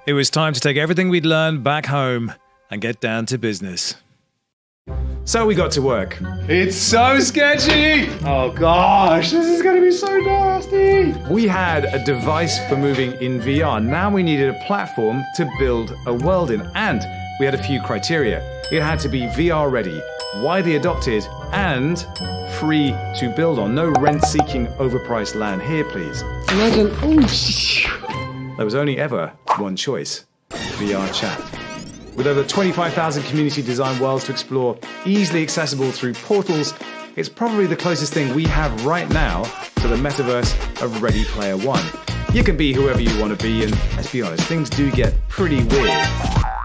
It was time to take everything we'd learned back home and get down to business. So we got to work. It's so sketchy! Oh gosh, this is gonna be so nasty! We had a device for moving in VR. Now we needed a platform to build a world in. And we had a few criteria. It had to be VR ready, widely adopted, and free to build on. No rent-seeking, overpriced land here, please. Imagine, There was only ever one choice, VR chat. With over 25,000 community design worlds to explore, easily accessible through portals, it's probably the closest thing we have right now to the metaverse of Ready Player One. You can be whoever you want to be, and let's be honest, things do get pretty weird.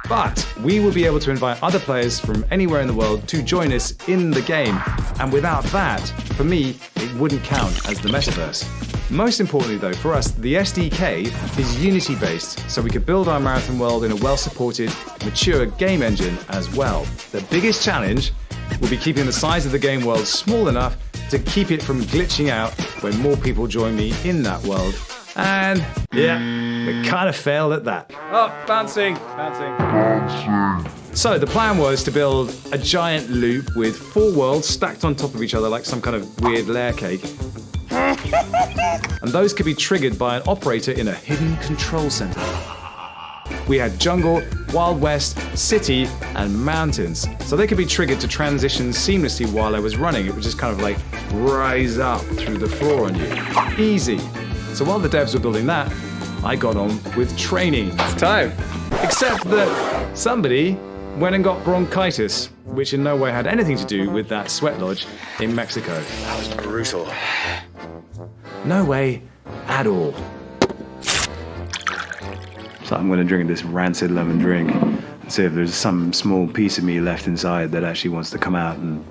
But we will be able to invite other players from anywhere in the world to join us in the game. And without that, for me, it wouldn't count as the metaverse. Most importantly though, for us, the SDK is Unity-based, so we could build our marathon world in a well-supported, mature game engine as well. The biggest challenge will be keeping the size of the game world small enough to keep it from glitching out when more people join me in that world. And yeah, we kind of failed at that. Oh, bouncing. So the plan was to build a giant loop with 4 worlds stacked on top of each other like some kind of weird layer cake. And those could be triggered by an operator in a hidden control center. We had jungle, Wild West, city, and mountains. So they could be triggered to transition seamlessly while I was running. It would just kind of like rise up through the floor on you. Easy. So while the devs were building that, I got on with training. it's time. Except that somebody went and got bronchitis, which in no way had anything to do with that sweat lodge in Mexico. That was brutal. No way at all. So I'm going to drink this rancid lemon drink and see if there's some small piece of me left inside that actually wants to come out and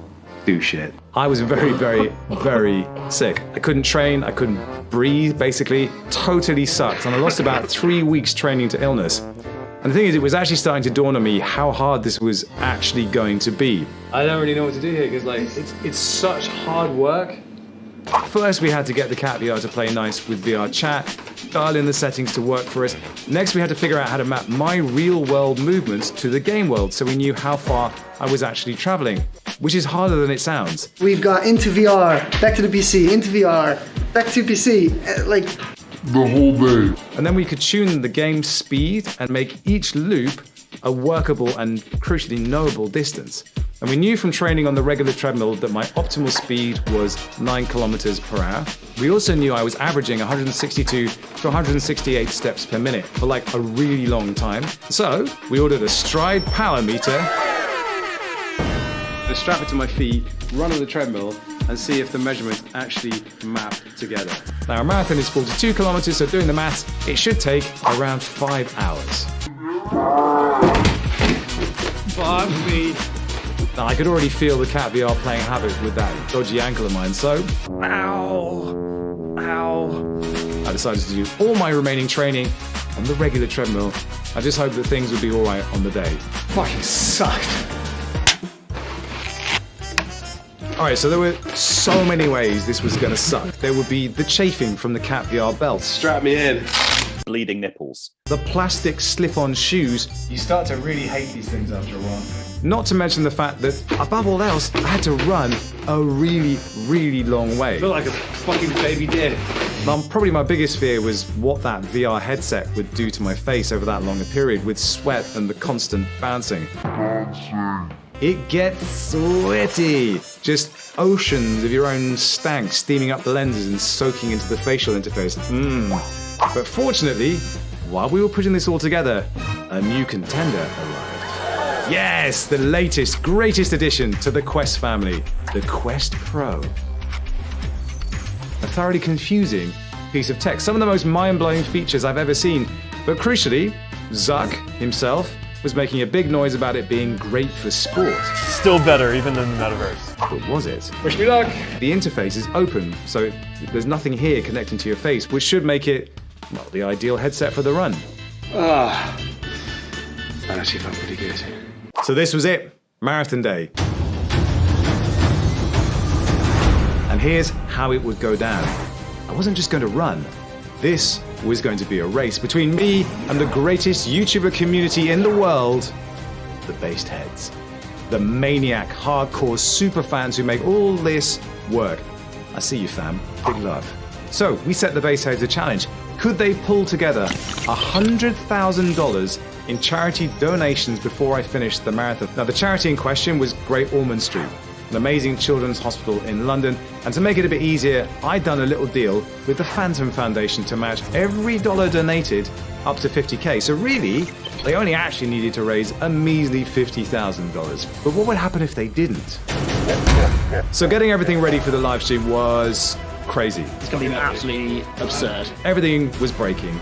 do shit. I was very, very, very sick. I couldn't train, I couldn't breathe, basically. Totally sucked. And I lost about 3 weeks training to illness. And the thing is, it was actually starting to dawn on me how hard this was actually going to be. I don't really know what to do here, because like, it's such hard work. First, we had to get the cat VR to play nice with VR chat, dial in the settings to work for us. Next, we had to figure out how to map my real-world movements to the game world so we knew how far I was actually traveling, which is harder than it sounds. We've got into VR, back to the PC, into VR, back to PC, like the whole day. And then we could tune the game speed and make each loop a workable and crucially knowable distance. And we knew from training on the regular treadmill that my optimal speed was 9 kilometers per hour. We also knew I was averaging 162 to 168 steps per minute for like a really long time. So we ordered a stride power meter, to strap it to my feet, run on the treadmill, and see if the measurements actually map together. Now a marathon is 42 kilometers, so doing the maths, it should take around 5 hours. Fuck me. Now, I could already feel the cat VR playing havoc with that dodgy ankle of mine, so ow. I decided to do all my remaining training on the regular treadmill. I just hoped that things would be all right on the day. Fucking sucked. All right, so there were so many ways this was gonna suck. There would be the chafing from the cat VR belt, Strap me in. Bleeding nipples. the plastic slip-on shoes, You start to really hate these things after a while. not to mention the fact that, above all else, I had to run a really, really long way. I feel like a fucking baby deer. Probably my biggest fear was what that VR headset would do to my face over that longer period with sweat and the constant bouncing. It gets sweaty. Just oceans of your own stank steaming up the lenses and soaking into the facial interface. But fortunately, while we were putting this all together, a new contender arrived. Yes, the latest, greatest addition to the Quest family, the Quest Pro. A thoroughly confusing piece of tech. Some of the most mind-blowing features I've ever seen. But crucially, Zuck himself was making a big noise about it being great for sport. Still better even than the Metaverse. But was it? Wish me luck. The interface is open, so there's nothing here connecting to your face, which should make it, well, the ideal headset for the run. That actually felt pretty good. So this was it, Marathon Day. And here's how it would go down. I wasn't just going to run. This was going to be a race between me and the greatest YouTuber community in the world, the Based Heads. The maniac, hardcore super fans who make all this work. I see you, fam. Big love. So we set the Based Heads a challenge. Could they pull together $100,000 in charity donations before I finished the marathon? Now, the charity in question was Great Ormond Street, an amazing children's hospital in London. And to make it a bit easier, I'd done a little deal with the Phantom Foundation to match every dollar donated up to 50K. So really, they only actually needed to raise a measly $50,000. But what would happen if they didn't? So getting everything ready for the live stream was crazy. It's going to be absolutely absurd. Everything was breaking.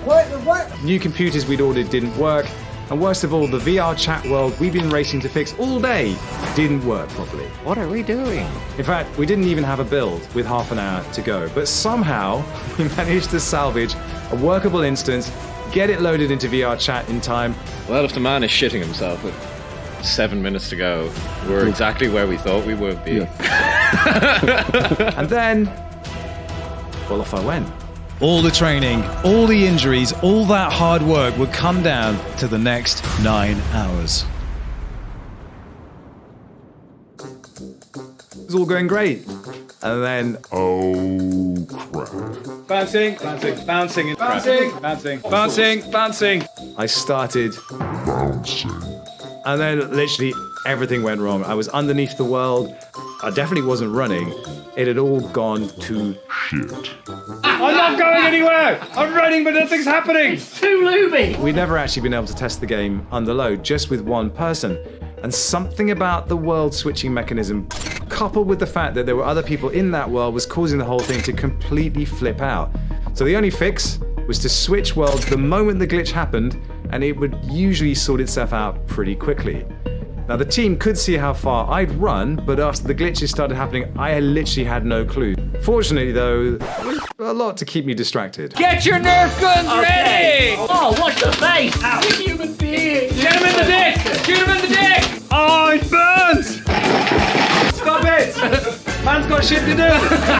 What? New computers we'd ordered didn't work. And worst of all, the VR chat world we've been racing to fix all day didn't work properly. What are we doing? In fact, we didn't even have a build with half an hour to go. But somehow, we managed to salvage a workable instance, get it loaded into VR chat in time. Well, if the man is shitting himself with 7 minutes to go, we're exactly where we thought we would be. And then, well, off I went. All the training, all the injuries, all that hard work would come down to the next 9 hours. It was all going great. And then, Oh crap. Bouncing, bouncing, bouncing, bouncing, bouncing, bouncing, bouncing. I started, Bouncing. and then literally everything went wrong. I was underneath the world. I definitely wasn't running. It had all gone to Shit. I'm not going anywhere. I'm running, but nothing's happening. Too looby! We'd never actually been able to test the game under load, just with one person. And something about the world switching mechanism, coupled with the fact that there were other people in that world, was causing the whole thing to completely flip out. So the only fix was to switch worlds the moment the glitch happened, and it would usually sort itself out pretty quickly. Now the team could see how far I'd run, but after the glitches started happening, I literally had no clue. Fortunately though, there was a lot to keep me distracted. Get your Nerf guns ready! Oh, watch the face! You human being! Get him in the dick! Shoot him in the dick! Oh, it burns! Stop it! Man's got shit to do!